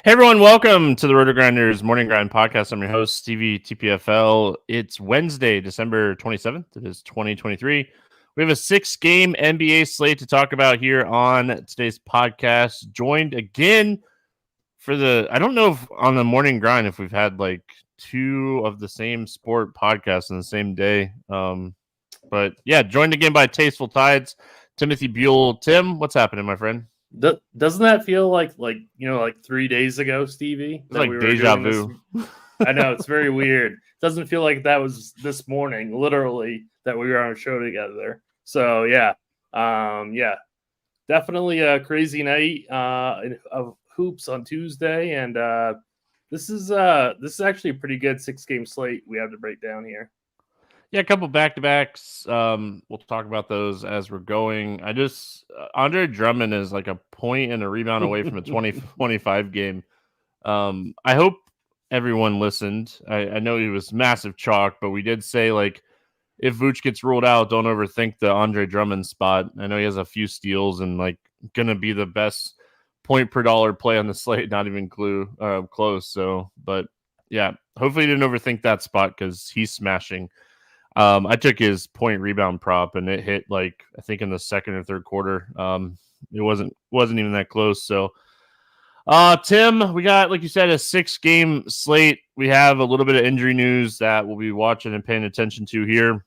Hey everyone, welcome to the RotoGrinders Morning Grind podcast. I'm your host, Stevietpfl. It's Wednesday, December 27th. It is 2023. We have a 6-game NBA slate to talk about here on today's podcast. Joined again for I don't know if on the Morning Grind if we've had like two of the same sport podcasts in the same day. But yeah, joined again by TastefulTides, Timothy Buell. Tim, what's happening, my friend? Doesn't that feel like 3 days ago, Stevie? It's like deja vu. I know, it's very weird. Doesn't feel like that was this morning, literally, that we were on a show together. So yeah, definitely a crazy night of hoops on Tuesday, and this is actually a pretty good 6-game slate we have to break down here. Yeah, a couple back-to-backs. We'll talk about those as we're going. Andre Drummond is like a point and a rebound away from a 20-25 game. I hope everyone listened. I know he was massive chalk, but we did say, like, if Vooch gets ruled out, don't overthink the Andre Drummond spot. I know he has a few steals and, like, going to be the best point per dollar play on the slate, not even close. So, but, yeah, hopefully you didn't overthink that spot because he's smashing. I took his point rebound prop and it hit I think in the second or third quarter. It wasn't even that close. So, Tim, we got, like you said, a 6-game slate. We have a little bit of injury news that we'll be watching and paying attention to here.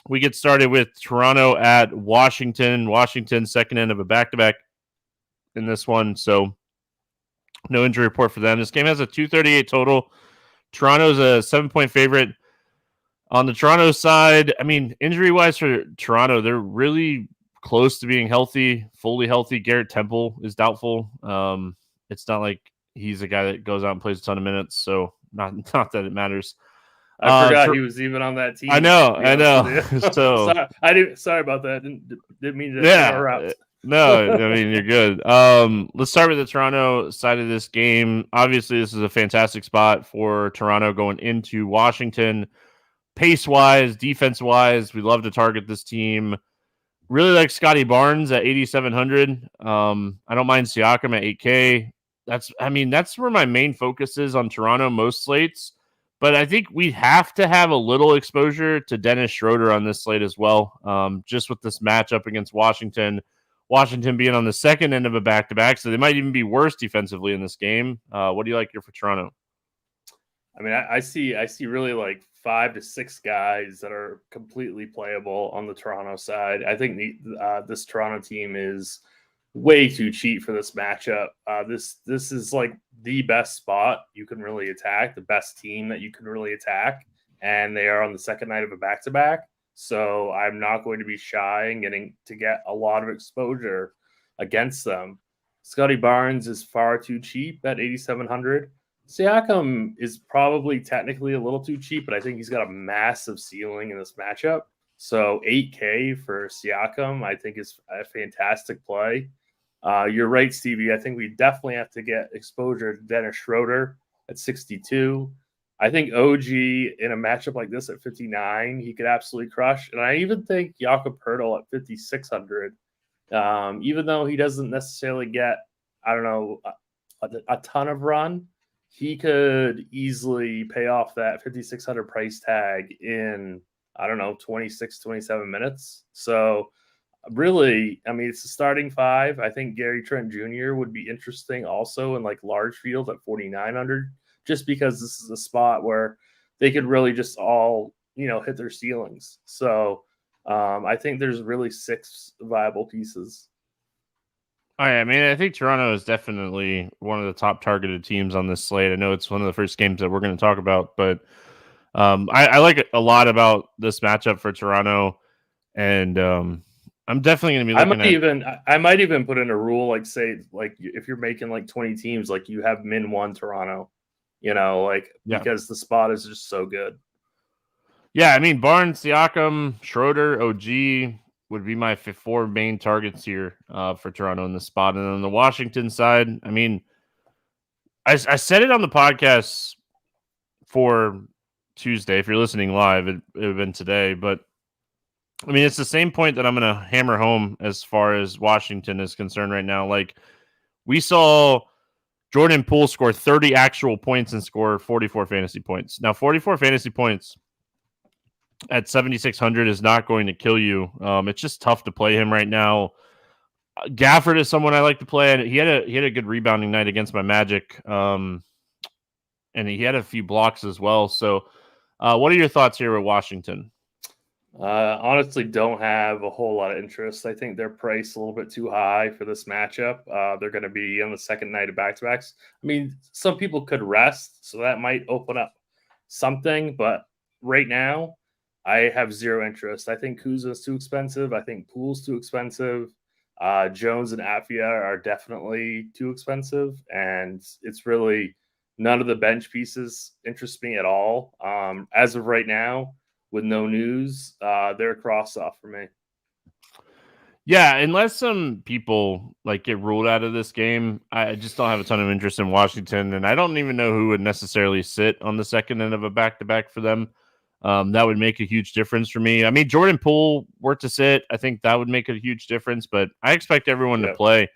We get started with Toronto at Washington. Washington, second end of a back-to-back in this one. So no injury report for them. This game has a 238 total. Toronto's a 7-point favorite. On the Toronto side, I mean, injury-wise for Toronto, they're really close to being healthy, fully healthy. Garrett Temple is doubtful. It's not like he's a guy that goes out and plays a ton of minutes, so not that it matters. I forgot he was even on that team. I know. So sorry about that. Didn't mean to interrupt. No, I mean, you're good. Let's start with the Toronto side of this game. Obviously, this is a fantastic spot for Toronto going into Washington. Pace-wise, defense-wise, we love to target this team. Really like Scotty Barnes at 8,700. I don't mind Siakam at 8K. That's where my main focus is on Toronto most slates. But I think we have to have a little exposure to Dennis Schroeder on this slate as well. Just with this matchup against Washington. Washington being on the second end of a back-to-back, so they might even be worse defensively in this game. What do you like here for Toronto? I mean, I see really like 5 to 6 guys that are completely playable on the Toronto side. I think this Toronto team is way too cheap for this matchup. This is like the best spot you can really attack, the best team that you can really attack, and they are on the second night of a back-to-back. So I'm not going to be shy in getting to get a lot of exposure against them. Scotty Barnes is far too cheap at 8,700. Siakam is probably technically a little too cheap, but I think he's got a massive ceiling in this matchup. So 8K for Siakam, I think, is a fantastic play. You're right, Stevie. I think we definitely have to get exposure to Dennis Schroeder at 62. I think OG in a matchup like this at 59, he could absolutely crush. And I even think Jakob Poeltl at 5,600, even though he doesn't necessarily get, a ton of run, he could easily pay off that 5,600 price tag in, 26, 27 minutes. So really, I mean, it's a starting 5. I think Gary Trent Jr. would be interesting also in like large field at 4,900, just because this is a spot where they could really just all, hit their ceilings. So I think there's really 6 viable pieces. I mean, I think Toronto is definitely one of the top targeted teams on this slate. I know it's one of the first games that we're going to talk about, but I like a lot this matchup for Toronto, and I'm definitely going to be looking I might even put in a rule, like say, like if you're making like 20 teams, like you have min 1 Toronto, because the spot is just so good. Yeah, I mean, Barnes, Siakam, Schroeder, OG would be my 4 main targets here for Toronto in the spot. And on the Washington side, I mean, I said it on the podcast for Tuesday. If you're listening live, it would have been today. But, I mean, it's the same point that I'm going to hammer home as far as Washington is concerned right now. Like, we saw Jordan Poole score 30 actual points and score 44 fantasy points. Now, 44 fantasy points at 7,600 is not going to kill you. It's just tough to play him right now. Gafford is someone I like to play, and he had a good rebounding night against my Magic, and he had a few blocks as well. So, what are your thoughts here with Washington? Honestly, don't have a whole lot of interest. I think they're priced a little bit too high for this matchup. They're going to be on the second night of back-to-backs. I mean, some people could rest, so that might open up something. But right now, I have zero interest. I think Kuzma's too expensive. I think Poole's too expensive. Jones and Afia are definitely too expensive. And it's really none of the bench pieces interest me at all. As of right now, with no news, they're a cross-off for me. Yeah, unless some people like get ruled out of this game, I just don't have a ton of interest in Washington, and I don't even know who would necessarily sit on the second end of a back-to-back for them. That would make a huge difference for me. I mean, Jordan Poole were to sit, I think that would make a huge difference, but I expect everyone to play,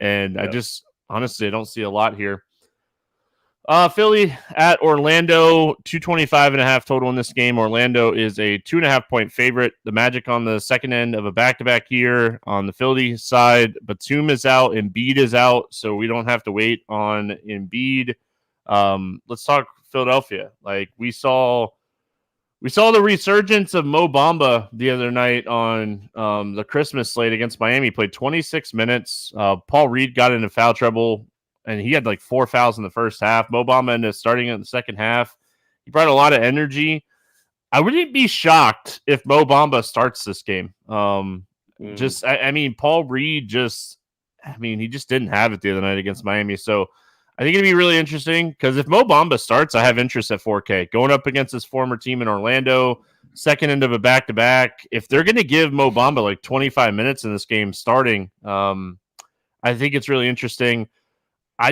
and I just honestly I don't see a lot here. Philly at Orlando, 225.5 total in this game. Orlando is a 2.5 point favorite. The Magic on the second end of a back-to-back here. On the Philly side, Batum is out, Embiid is out, so we don't have to wait on Embiid. Let's talk Philadelphia. Like we saw the resurgence of Mo Bamba the other night on the Christmas slate against Miami. Played 26 minutes. Paul Reed got into foul trouble, and he had like 4 fouls in the first half. Mo Bamba ended up starting in the second half. He brought a lot of energy. I wouldn't be shocked if Mo Bamba starts this game. I mean, Paul Reed he just didn't have it the other night against Miami. So I think it'd be really interesting because if Mo Bamba starts, I have interest at 4K. Going up against his former team in Orlando, second end of a back-to-back. If they're going to give Mo Bamba like 25 minutes in this game starting, I think it's really interesting. I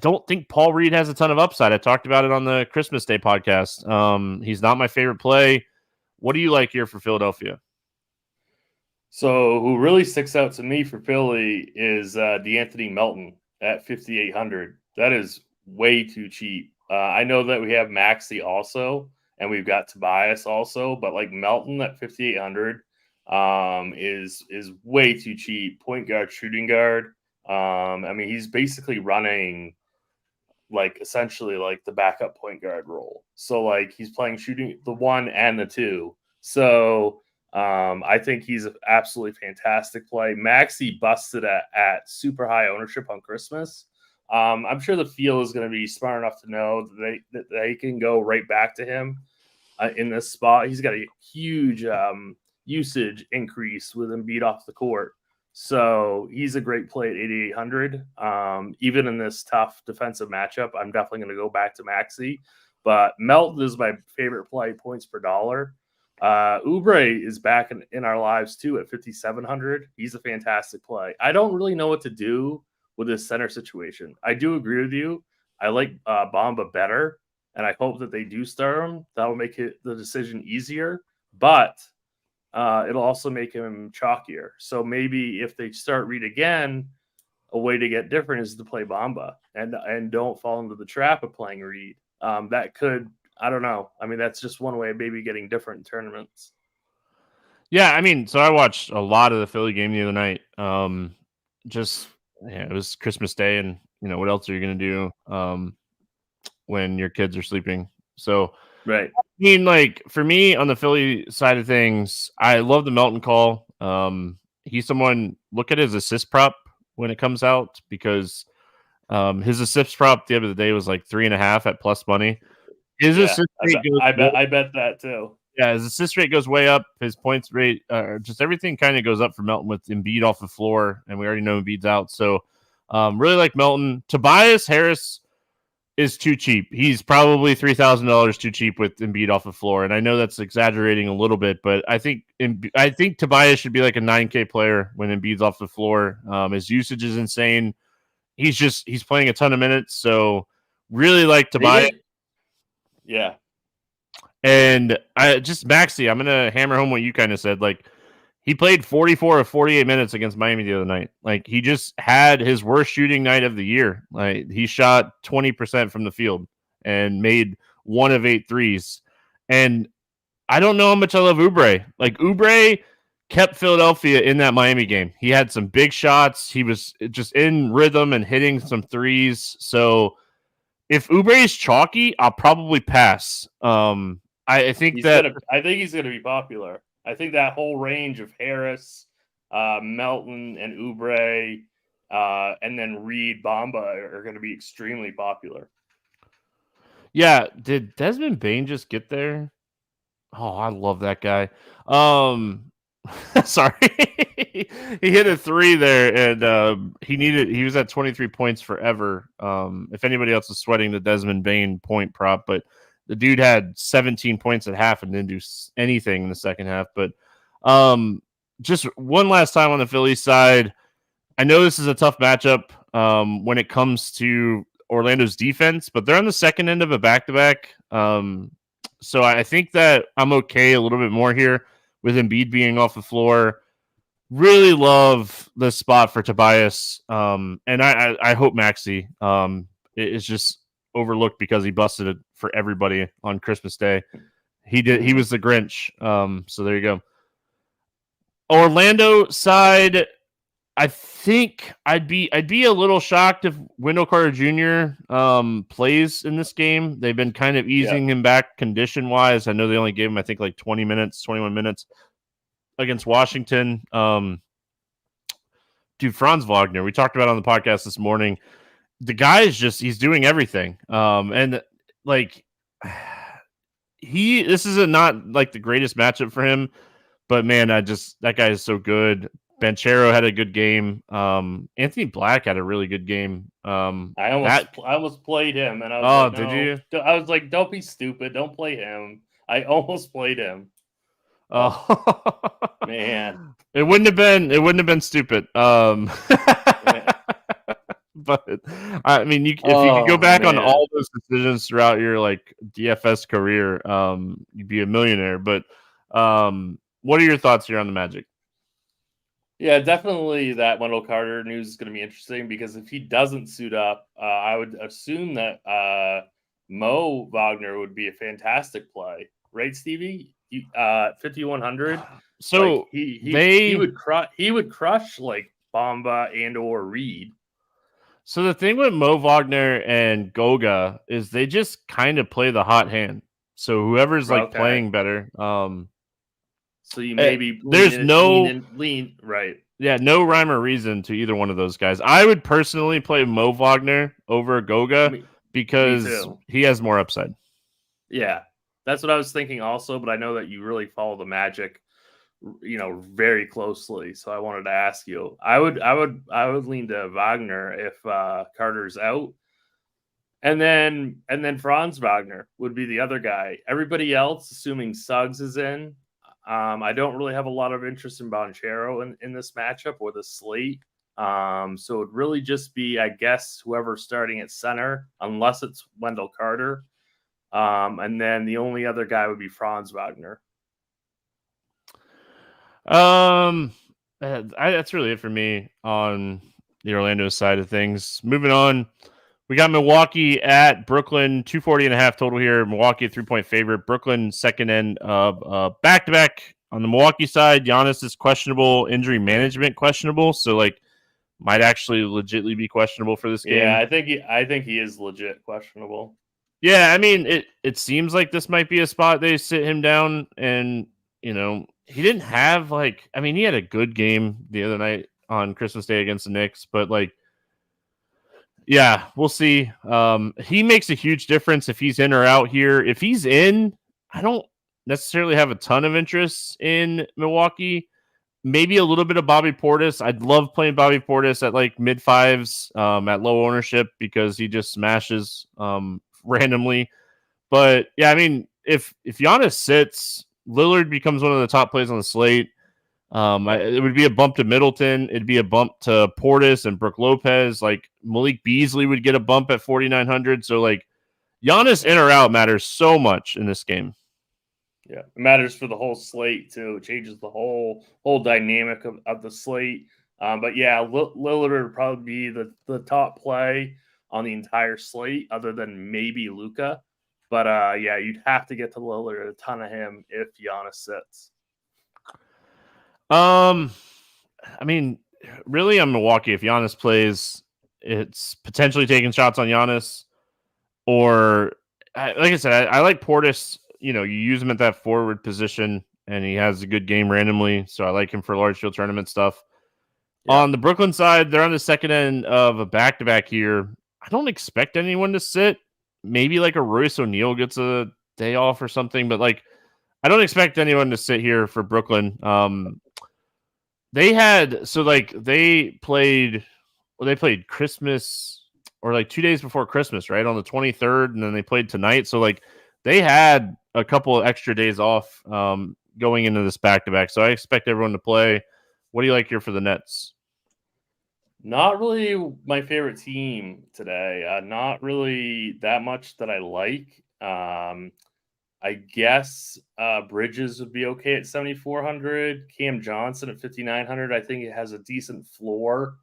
don't think Paul Reed has a ton of upside. I talked about it on the Christmas Day podcast. He's not my favorite play. What do you like here for Philadelphia? So who really sticks out to me for Philly is DeAnthony Melton at 5,800. That is way too cheap. I know that we have Maxey also, and we've got Tobias also, but like Melton at 5,800 is way too cheap. Point guard, shooting guard. I mean, he's basically running like essentially like the backup point guard role. So like he's playing shooting the 1 and the 2. So I think he's an absolutely fantastic play. Maxey busted at super high ownership on Christmas. I'm sure the field is going to be smart enough to know that they can go right back to him in this spot. He's got a huge usage increase with Embiid off the court. So he's a great play at 8,800. Even in this tough defensive matchup, I'm definitely going to go back to Maxey. But Melton is my favorite play, points per dollar. Oubre is back in our lives too at 5,700. He's a fantastic play. I don't really know what to do with this center situation. I do agree with you. I like Bamba better, and I hope that they do start him. That will make the decision easier. But it'll also make him chalkier. So maybe if they start Reed again, a way to get different is to play Bamba and don't fall into the trap of playing Reed. That could, I don't know. I mean, that's just one way of maybe getting different in tournaments. Yeah, I mean, so I watched a lot of the Philly game the other night. It was Christmas Day, and what else are you going to do when your kids are sleeping? So, right. I mean, like for me on the Philly side of things, I love the Melton call. He's someone, look at his assist prop when it comes out, because his assist prop the other day was like 3.5 at plus money. His assist rate I bet that too. Yeah, his assist rate goes way up. His points rate, just everything kind of goes up for Melton with Embiid off the floor, and we already know Embiid's out. So, really like Melton. Tobias Harris is too cheap. He's probably $3,000 too cheap with Embiid off the floor, and I know that's exaggerating a little bit, but I think Tobias should be like a 9K player when Embiid's off the floor. His usage is insane. He's playing a ton of minutes, so really like Tobias. Yeah. And Maxey, I'm going to hammer home what you kind of said. Like, He played 44 of 48 minutes against Miami the other night. Like, he just had his worst shooting night of the year. Like, he shot 20% from the field and made 1 of 8 threes. And I don't know how much I love Oubre. Like, Oubre kept Philadelphia in that Miami game. He had some big shots. He was just in rhythm and hitting some threes. So if Oubre is chalky, I'll probably pass. I think I think he's gonna be popular. I think that whole range of Harris, Melton, and Oubre, and then Reed, Bamba are going to be extremely popular. Yeah, did Desmond Bane just get there? Oh, I love that guy. Sorry, he hit a 3 there, and he was at 23 points forever. If anybody else is sweating the Desmond Bane point prop, but the dude had 17 points at half and didn't do anything in the second half. But just one last time on the Phillies side, I know this is a tough matchup when it comes to Orlando's defense, but they're on the second end of a back-to-back. So I think that I'm okay a little bit more here with Embiid being off the floor. Really love the spot for Tobias. And I hope Maxey is just overlooked because he busted it for everybody on Christmas Day. He was the Grinch. So there you go. Orlando side, I think I'd be a little shocked if Wendell Carter Jr. Plays in this game. They've been kind of easing him back condition wise. I know they only gave him, I think, like 21 minutes against Washington. Dude, Franz Wagner, we talked about on the podcast this morning. The guy is he's doing everything. And like this is not like the greatest matchup for him, but man, that guy is so good. Banchero had a good game. Anthony Black had a really good game. I almost played him, and I was did you? I was like, don't be stupid, don't play him. I almost played him. Oh man, it wouldn't have been stupid. But I mean, if you could go back on all those decisions throughout your like DFS career, you'd be a millionaire. But what are your thoughts here on the Magic? Yeah, definitely that Wendell Carter news is going to be interesting because if he doesn't suit up, I would assume that Mo Wagner would be a fantastic play, right, Stevie? 5,100. So like, he would crush like Bamba and or Reed. So the thing with Mo Wagner and Goga is they just kind of play the hot hand. So whoever's like playing better. So you maybe lean right. Yeah, no rhyme or reason to either one of those guys. I would personally play Mo Wagner over Goga because he has more upside. Yeah, that's what I was thinking also, but I know that you really follow the Magic, very closely. So I wanted to ask you. I would lean to Wagner if Carter's out. And then Franz Wagner would be the other guy. Everybody else, assuming Suggs is in, I don't really have a lot of interest in Banchero in this matchup or the slate. So it'd really just be, I guess, whoever's starting at center, unless it's Wendell Carter. And then the only other guy would be Franz Wagner. That's really it for me on the Orlando side of things. Moving on, we got Milwaukee at Brooklyn, 240.5 total here. Milwaukee, a 3-point favorite. Brooklyn, second end of back-to-back. On the Milwaukee side, Giannis is questionable, injury management questionable, so like might actually legitimately be questionable for this game. Yeah, I think he is legit questionable. Yeah, I mean, it seems like this might be a spot they sit him down, and he didn't have he had a good game the other night on Christmas Day against the Knicks, but yeah, we'll see. He makes a huge difference if he's in or out here. If he's in, I don't necessarily have a ton of interest in Milwaukee. Maybe a little bit of Bobby Portis. I'd love playing Bobby Portis at mid fives at low ownership because he just smashes randomly. But yeah, I mean, if Giannis sits, Lillard becomes one of the top plays on the slate. It would be a bump to Middleton. It'd be a bump to Portis and Brook Lopez. Malik Beasley would get a bump at 4,900. So Giannis in or out matters so much in this game. Yeah, it matters for the whole slate too. It changes the whole dynamic of the slate. But yeah, Lillard would probably be the top play on the entire slate, other than maybe Luka. But yeah, you'd have to get to Lillard, a ton of him if Giannis sits. I mean, really, I'm Milwaukee. If Giannis plays, it's potentially taking shots on Giannis. Or, like I said, I like Portis. You know, you use him at that forward position, and he has a good game randomly. So I like him for large field tournament stuff. Yeah. On the Brooklyn side, they're on the second end of a back-to-back here. I don't expect anyone to sit. Maybe like a Royce O'Neal gets a day off or something, but like I don't expect anyone to sit here for Brooklyn. They played Christmas, or like 2 days before Christmas, right? On the 23rd, and then they played tonight. So like they had a couple of extra days off going into this back-to-back. So I expect everyone to play. What do you like here for the Nets? Not really my favorite team today. Not really that much that I like. I guess Bridges would be okay at 7,400. Cam Johnson at 5,900. I think it has a decent floor.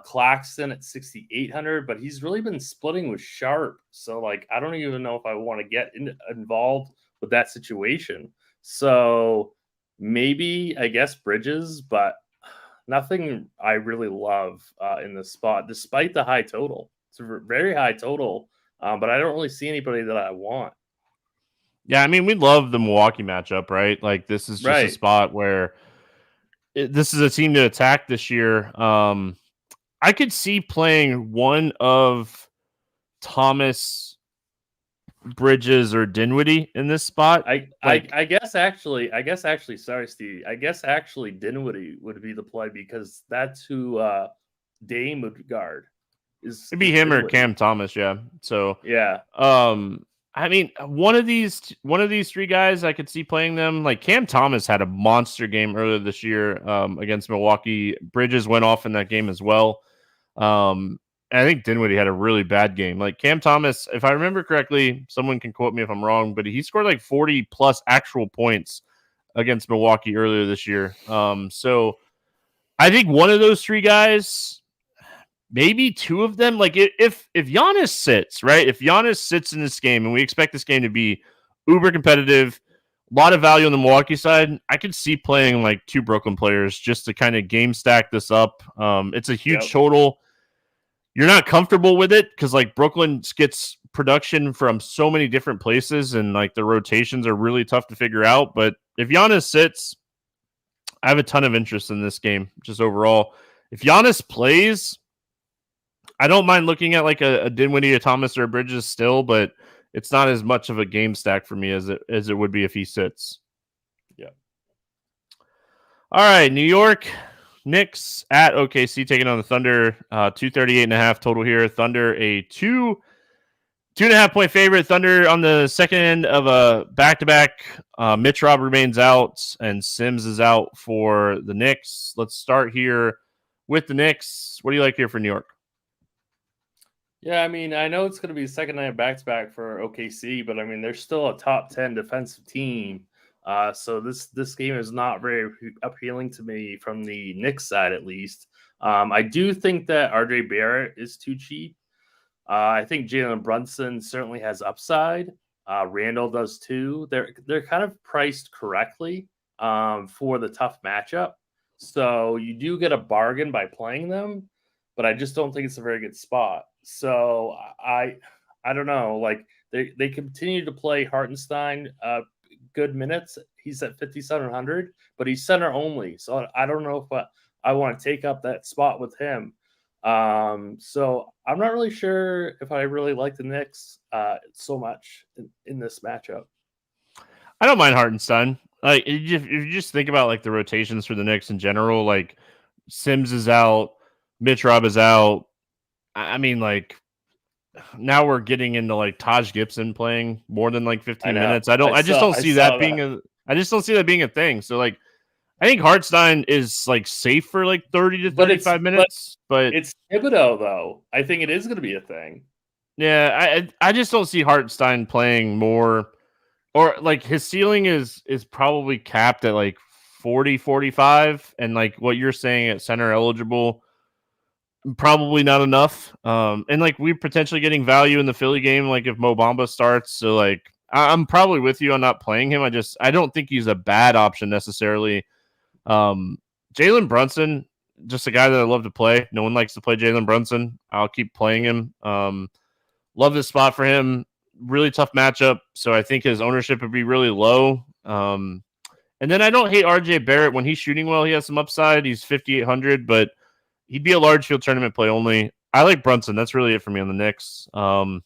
Claxton at 6,800, but he's really been splitting with Sharp. So, like, I don't even know if I want to get involved with that situation. So, maybe, I guess, Bridges, but nothing I really love in this spot, despite the high total. It's a very high total, but I don't really see anybody that I want. Yeah, I mean, we love the Milwaukee matchup, right? Like, this is just a spot where this is a team to attack this year. I could see playing one of Thomas, Bridges, or Dinwiddie in this spot. I guess actually, sorry, Steve. I guess actually Dinwiddie would be the play, because that's who Dame would guard. It'd be him Dinwiddie or Cam Thomas, yeah. So yeah. I mean, one of these three guys, I could see playing them. Like Cam Thomas had a monster game earlier this year against Milwaukee. Bridges went off in that game as well. And I think Dinwiddie had a really bad game. Like Cam Thomas, if I remember correctly, someone can quote me if I'm wrong, but he scored like 40 plus actual points against Milwaukee earlier this year. So I think one of those three guys, maybe two of them, like if Giannis sits, right? If Giannis sits in this game, and we expect this game to be uber competitive, a lot of value on the Milwaukee side, I could see playing like two Brooklyn players just to kind of game stack this up. It's a huge total. You're not comfortable with it because like Brooklyn gets production from so many different places, and like the rotations are really tough to figure out. But if Giannis sits, I have a ton of interest in this game just overall. If Giannis plays, I don't mind looking at like a Dinwiddie, a Thomas, or a Bridges still, but it's not as much of a game stack for me as it would be if he sits. Yeah. All right, New York Knicks at OKC taking on the Thunder. 238.5 total here. Thunder a 2.5 point favorite. Thunder on the second end of a back-to-back. Mitch Rob remains out, and Sims is out for the Knicks. Let's start here with the Knicks. What do you like here for New York? Yeah, I mean, I know it's going to be the second night back-to-back for OKC, but I mean, they're still a top 10 defensive team. So this game is not very appealing to me from the Knicks side, at least. I do think that RJ Barrett is too cheap. I think Jalen Brunson certainly has upside. Randall does too. They're kind of priced correctly for the tough matchup. So you do get a bargain by playing them, but I just don't think it's a very good spot. So I don't know. Like they continue to play Hartenstein good minutes. He's at 5,700, but he's center only. So I don't know if I want to take up that spot with him. So I'm not really sure if I really like the Knicks so much in this matchup. I don't mind Hartenstein. Like if you just think about like the rotations for the Knicks in general, like Sims is out, Mitch Rob is out. I mean, like now we're getting into like Taj Gibson playing more than like 15 minutes. I just don't see that being a thing. So like I think Hartenstein is like safe for like 30 to 35 minutes, but it's Thibodeau though. I think it is going to be a thing. Yeah, I just don't see Hartenstein playing more or like his ceiling is probably capped at like 40, 45, and like what you're saying at center eligible, probably not enough. And like we're potentially getting value in the Philly game, like if Mo Bamba starts. So like I'm probably with you on not playing him. I don't think he's a bad option necessarily. Jalen Brunson, just a guy that I love to play. No one likes to play Jalen Brunson. I'll keep playing him. Love this spot for him. Really tough matchup. So I think his ownership would be really low. And then I don't hate RJ Barrett. When he's shooting well, he has some upside. He's 5,800, but he'd be a large field tournament play only. I like Brunson. That's really it for me on the Knicks. And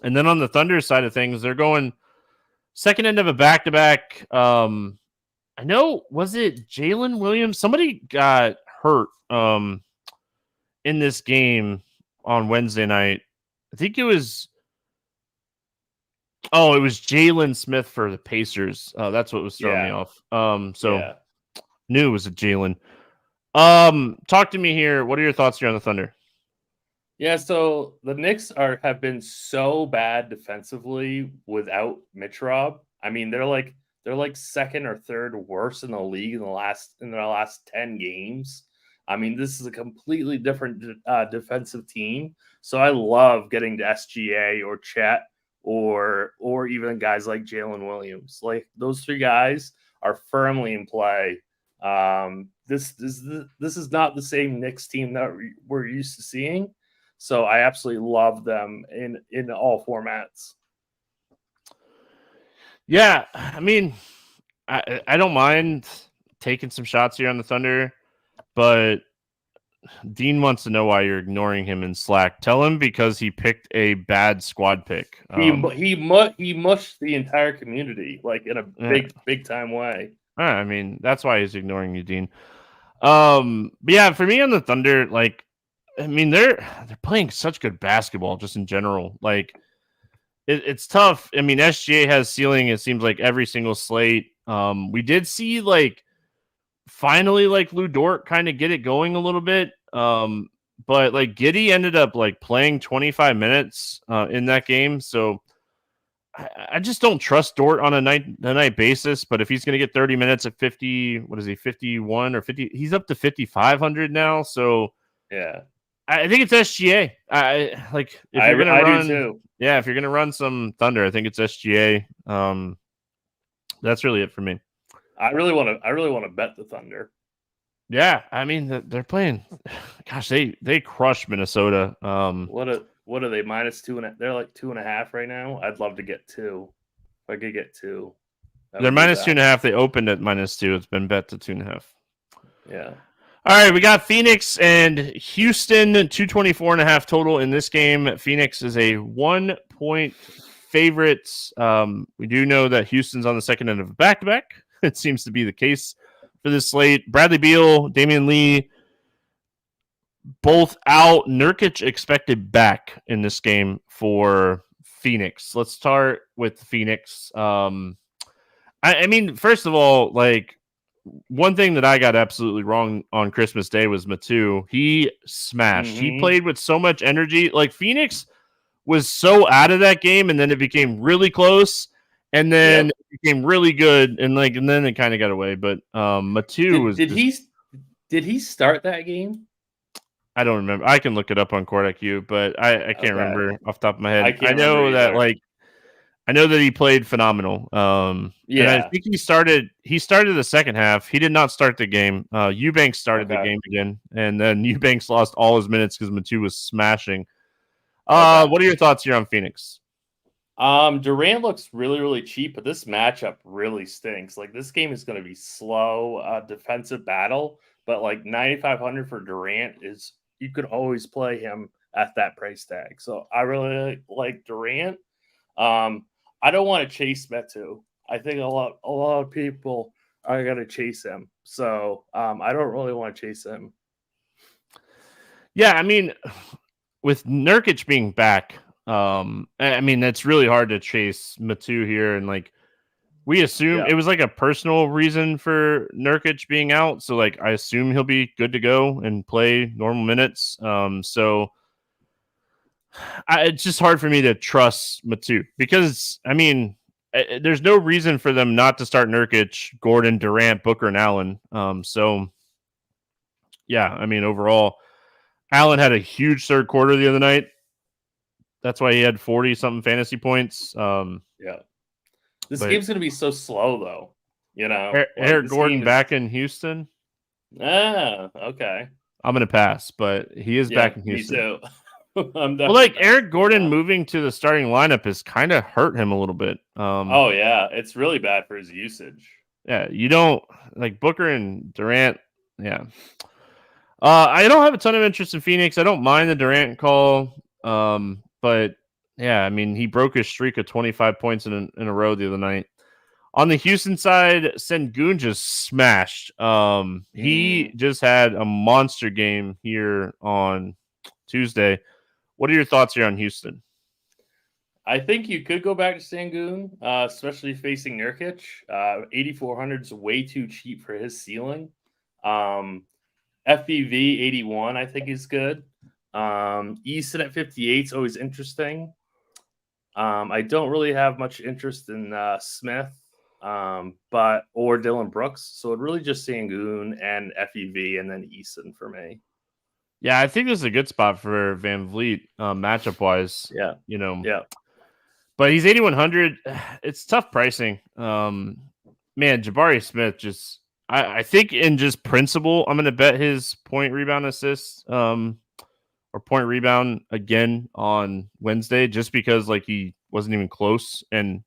then on the Thunder side of things, they're going second end of a back-to-back. I know, was it Jalen Williams? Somebody got hurt in this game on Wednesday night. I think it was Jalen Smith for the Pacers. That's what was throwing me off. Knew it was a Jalen. Talk to me here. What are your thoughts here on the Thunder? Yeah, so the Knicks have been so bad defensively without Mitrov. I mean, they're like second or third worst in the league in their last 10 games. I mean, this is a completely different defensive team. So I love getting to SGA or Chet or even guys like Jalen Williams. Like those three guys are firmly in play. This is not the same Knicks team that we're used to seeing. So I absolutely love them in all formats. Yeah, I mean, I don't mind taking some shots here on the Thunder, but Dean wants to know why you're ignoring him in Slack. Tell him because he picked a bad squad pick. He mushed the entire community like in a big time way. I mean, that's why he's ignoring you, Dean. But yeah, for me on the Thunder, like, I mean, they're playing such good basketball just in general. Like, it's tough. I mean, SGA has ceiling, it seems like every single slate. We did see like finally like Lou Dort kind of get it going a little bit. But like Giddey ended up like playing 25 minutes in that game. So I just don't trust Dort on a night basis. But if he's going to get 30 minutes at 50, what is he, 51 or 50? He's up to 5,500 now. So yeah, I think it's SGA. If you're going to run, too. Yeah, if you're going to run some Thunder, I think it's SGA. That's really it for me. I really want to bet the Thunder. Yeah, I mean they're playing. Gosh, they crushed Minnesota. What are they -2.5? They're like 2.5 right now. I'd love to get 2. If I could get 2, they're -2.5. They opened at -2. It's been bet to 2.5. Yeah. All right, we got Phoenix and Houston, 224.5 total in this game. Phoenix is a 1-point favorite. We do know that Houston's on the second end of a back-to-back. It seems to be the case for this slate. Bradley Beal, Damian Lee, both out. Nurkic expected back in this game for Phoenix. Let's start with Phoenix. I mean, first of all, like, one thing that I got absolutely wrong on Christmas Day was Matu. He smashed. Mm-hmm. He played with so much energy. Like, Phoenix was so out of that game, and then it became really close, and then it became really good, and then it kind of got away. But Matu did he start that game? I don't remember. I can look it up on Court IQ, but I can't remember off the top of my head. I know that he played phenomenal. And I think he started the second half. He did not start the game. Eubanks started the game again, and then Eubanks lost all his minutes because Matu was smashing. What are your thoughts here on Phoenix? Durant looks really, really cheap, but this matchup really stinks. Like, this game is going to be slow, defensive battle, but like 9,500 for Durant is, you could always play him at that price tag. So I really like Durant. I don't want to chase Metu. I think a lot of people are going to chase him. So I don't really want to chase him. Yeah, I mean, with Nurkic being back, I mean, it's really hard to chase Metu here. And like, we assume it was like a personal reason for Nurkic being out. So like, I assume he'll be good to go and play normal minutes. So it's just hard for me to trust Metu because, I mean, there's no reason for them not to start Nurkic, Gordon, Durant, Booker, and Allen. So yeah, I mean, overall, Allen had a huge third quarter the other night. That's why he had 40 something fantasy points. Yeah, this game's gonna be so slow though. Eric Gordon back in Houston. Okay. I'm gonna pass, but he is back in Houston. Me too. Eric Gordon moving to the starting lineup has kind of hurt him a little bit. Oh yeah, it's really bad for his usage. Yeah, you don't like Booker and Durant. Yeah, I don't have a ton of interest in Phoenix. I don't mind the Durant call, but yeah, I mean, he broke his streak of 25 points in a row the other night. On the Houston side, Sengun just smashed. He just had a monster game here on Tuesday. What are your thoughts here on Houston? I think you could go back to Sengun, especially facing Nurkic. 8,400 is way too cheap for his ceiling. FBV 81, I think, is good. Easton at 58 is always interesting. I don't really have much interest in Smith, or Dylan Brooks. So it really just Sengun and FEV and then Easton for me. Yeah, I think this is a good spot for Van Vliet matchup wise. Yeah. Yeah. But he's 8,100. It's tough pricing. Man, Jabari Smith just, I think in just principle, I'm going to bet his point, rebound, assist, or point rebound again on Wednesday, just because like he wasn't even close and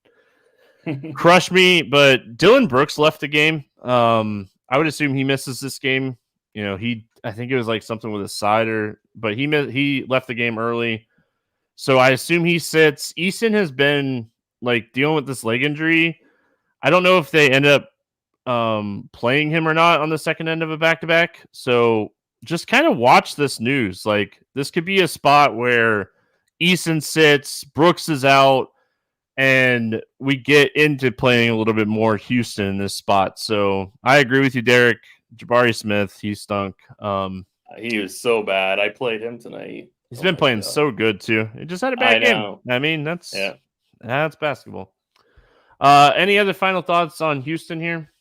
crushed me. But Dylan Brooks left the game. I would assume he misses this game. I think it was like something with a side but he left the game early. So I assume he sits. Easton has been like dealing with this leg injury. I don't know if they end up playing him or not on the second end of a back-to-back. So just kind of watch this news. Like this could be a spot where Easton sits, Brooks is out, and we get into playing a little bit more Houston in this spot. So I agree with you, Derek. Jabari Smith, he stunk. He was so bad. I played him tonight. He's been playing so good too. He just had a bad game. I mean, that's basketball. Any other final thoughts on Houston here?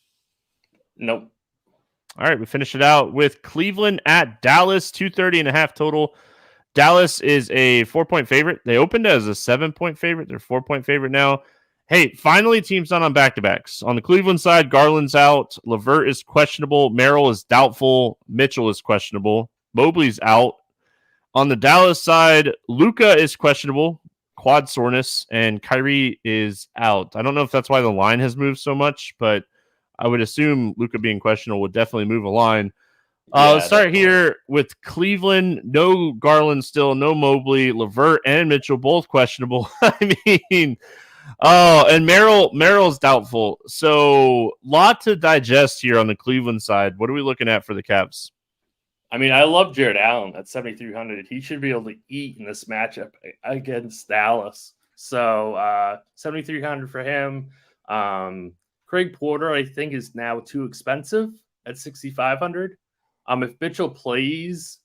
Nope. All right, we finish it out with Cleveland at Dallas, 230.5 total. Dallas is a 4-point favorite. They opened as a 7-point favorite. They're 4-point favorite now. Hey, finally, teams not on back-to-backs. On the Cleveland side, Garland's out. LeVert is questionable. Merrill is doubtful. Mitchell is questionable. Mobley's out. On the Dallas side, Luka is questionable, quad soreness, and Kyrie is out. I don't know if that's why the line has moved so much, but I would assume Luka being questionable would definitely move a line. Let's start here with Cleveland. No Garland still, no Mobley. LeVert and Mitchell both questionable. I mean... Oh, and Merrill's doubtful. So, lot to digest here on the Cleveland side. What are we looking at for the Cavs? I mean, I love Jared Allen at 7,300. He should be able to eat in this matchup against Dallas. So, 7,300 for him. Craig Porter, I think, is now too expensive at 6,500. If Mitchell plays,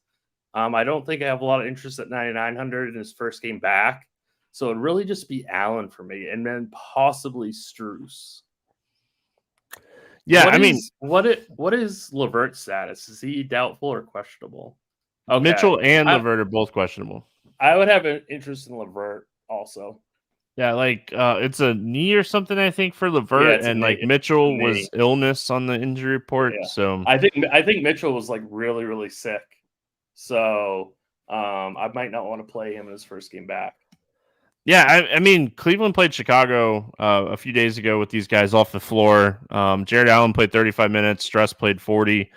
I don't think I have a lot of interest at 9,900 in his first game back. So it'd really just be Allen for me, and then possibly Strus. Yeah, what is LeVert's status? Is he doubtful or questionable? Okay. Mitchell and LeVert are both questionable. I would have an interest in LeVert also. Yeah, like it's a knee or something, I think, for LeVert, and like Mitchell was illness on the injury report. Yeah. So I think Mitchell was like really, really sick. So I might not want to play him in his first game back. Yeah, I mean, Cleveland played Chicago a few days ago with these guys off the floor. Jared Allen played 35 minutes. Struss played 40.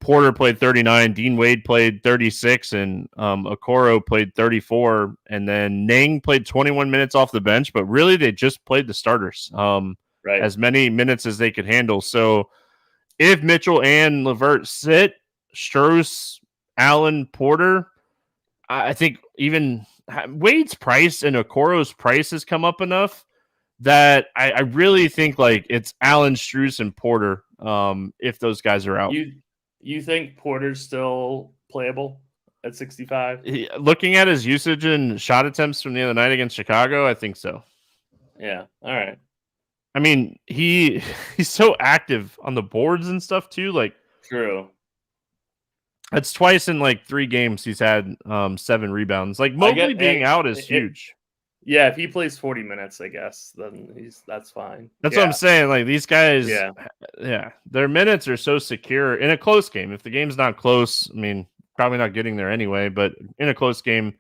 Porter played 39. Dean Wade played 36. And Okoro played 34. And then Nang played 21 minutes off the bench. But really, they just played the starters. As many minutes as they could handle. So if Mitchell and LeVert sit, Strus, Allen, Porter, I think even Wade's price and Okoro's price has come up enough that I really think like it's Allen, Strus, and Porter if those guys are out. You think Porter's still playable at 65? Looking at his usage and shot attempts from the other night against Chicago, I think so. Yeah. All right. I mean, he's so active on the boards and stuff too. Like, true. That's twice in like 3 games he's had 7 rebounds. Like Mobley being out is huge. Yeah, if he plays 40 minutes, I guess, then that's fine. That's what I'm saying. Like these guys, their minutes are so secure in a close game. If the game's not close, I mean, probably not getting there anyway, but in a close game.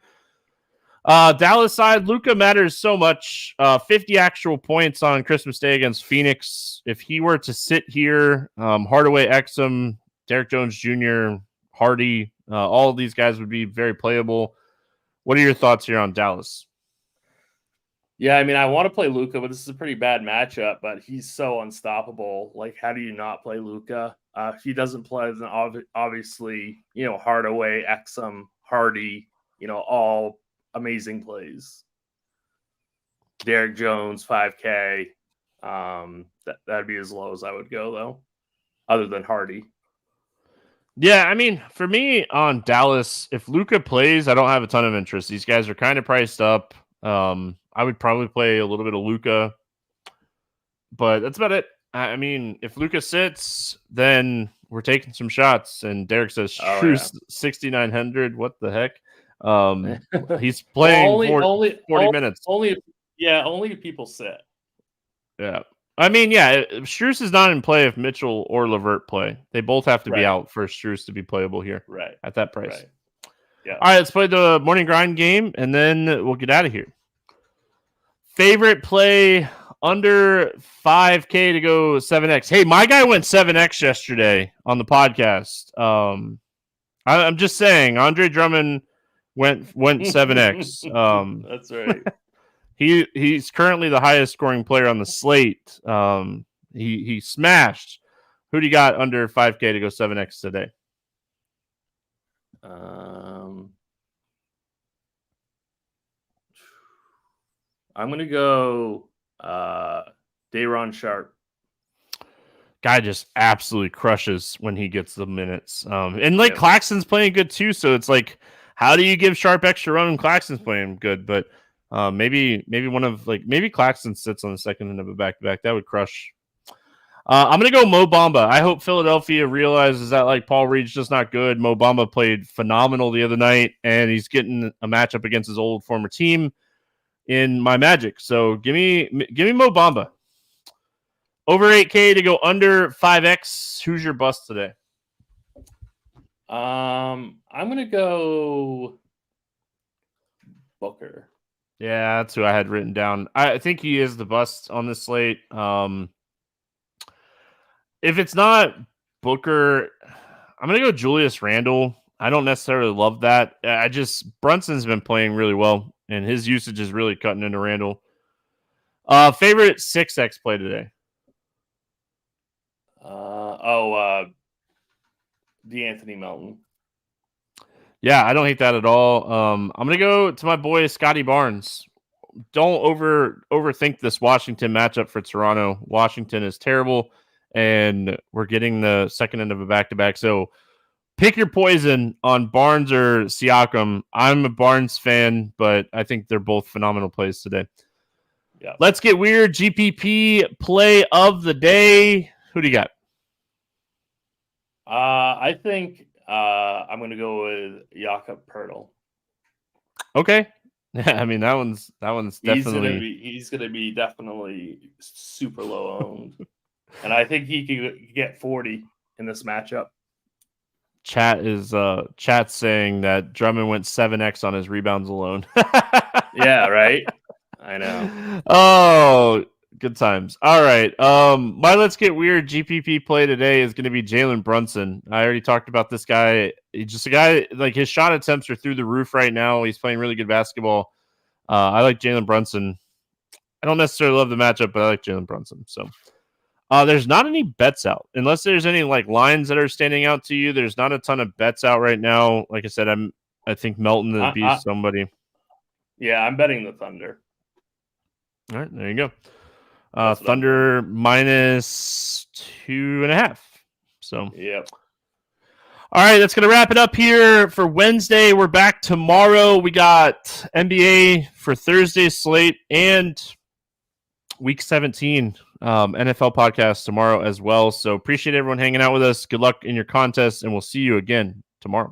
Dallas side, Luka matters so much. 50 actual points on Christmas Day against Phoenix. If he were to sit here, Hardaway, Exum, Derek Jones Jr., Hardy, all of these guys would be very playable. What are your thoughts here on Dallas? Yeah, I mean, I want to play Luka, but this is a pretty bad matchup. But he's so unstoppable. Like, how do you not play Luka? If he doesn't play, then obviously, Hardaway, Exum, Hardy, all amazing plays. Derek Jones, 5K. That'd be as low as I would go, though, other than Hardy. Yeah, I mean, for me on Dallas, if Luka plays, I don't have a ton of interest. These guys are kind of priced up. I would probably play a little bit of Luka, but that's about it. I mean, if Luka sits, then we're taking some shots. And Derek says, 6,900. What the heck? He's playing 40 minutes. Only if people sit. Yeah. I mean, yeah, Strus is not in play if Mitchell or LeVert play. They both have to be out for Strus to be playable here at that price. Right. Yeah. All right, let's play the morning grind game, and then we'll get out of here. Favorite play under 5K to go 7X. Hey, my guy went 7X yesterday on the podcast. I'm just saying, Andre Drummond went 7X. That's right. He's currently the highest scoring player on the slate. He smashed. Who do you got under 5K to go 7X today? I'm going to go Day'Ron Sharpe. Guy just absolutely crushes when he gets the minutes. And Claxton's playing good too, so it's like, how do you give Sharpe extra run when Claxton's playing good? But maybe Claxton sits on the second end of a back-to-back. That would crush. I'm going to go Mo Bamba. I hope Philadelphia realizes that Paul Reed's just not good. Mo Bamba played phenomenal the other night, and he's getting a matchup against his old former team in my Magic. So give me Mo Bamba. Over 8K to go under 5X. Who's your bust today? I'm going to go Booker. Yeah, that's who I had written down. I think he is the bust on this slate. If it's not Booker, I'm going to go Julius Randle. I don't necessarily love that. Brunson's been playing really well, and his usage is really cutting into Randle. Favorite 6X play today? DeAnthony Melton. Yeah, I don't hate that at all. I'm going to go to my boy Scotty Barnes. Don't overthink this Washington matchup for Toronto. Washington is terrible, and we're getting the second end of a back-to-back. So pick your poison on Barnes or Siakam. I'm a Barnes fan, but I think they're both phenomenal plays today. Yeah. Let's get weird. GPP play of the day. Who do you got? I think I'm going to go with Jakob Poeltl. Okay. Yeah, I mean that one's definitely he's going to be definitely super low owned, and I think he could get 40 in this matchup. Chat's saying that Drummond went 7X on his rebounds alone. Yeah, right. I know. Oh, good times. All right. My Let's Get Weird GPP play today is going to be Jalen Brunson. I already talked about this guy. He's just a guy, his shot attempts are through the roof right now. He's playing really good basketball. I like Jalen Brunson. I don't necessarily love the matchup, but I like Jalen Brunson. So there's not any bets out. Unless there's any lines that are standing out to you, there's not a ton of bets out right now. Like I said, I think Melton would be somebody. Yeah, I'm betting the Thunder. All right, there you go. Thunder minus 2.5. So, yep. All right, that's going to wrap it up here for Wednesday. We're back tomorrow. We got NBA for Thursday's slate, and Week 17 NFL podcast tomorrow as well. So appreciate everyone hanging out with us. Good luck in your contest, and we'll see you again tomorrow.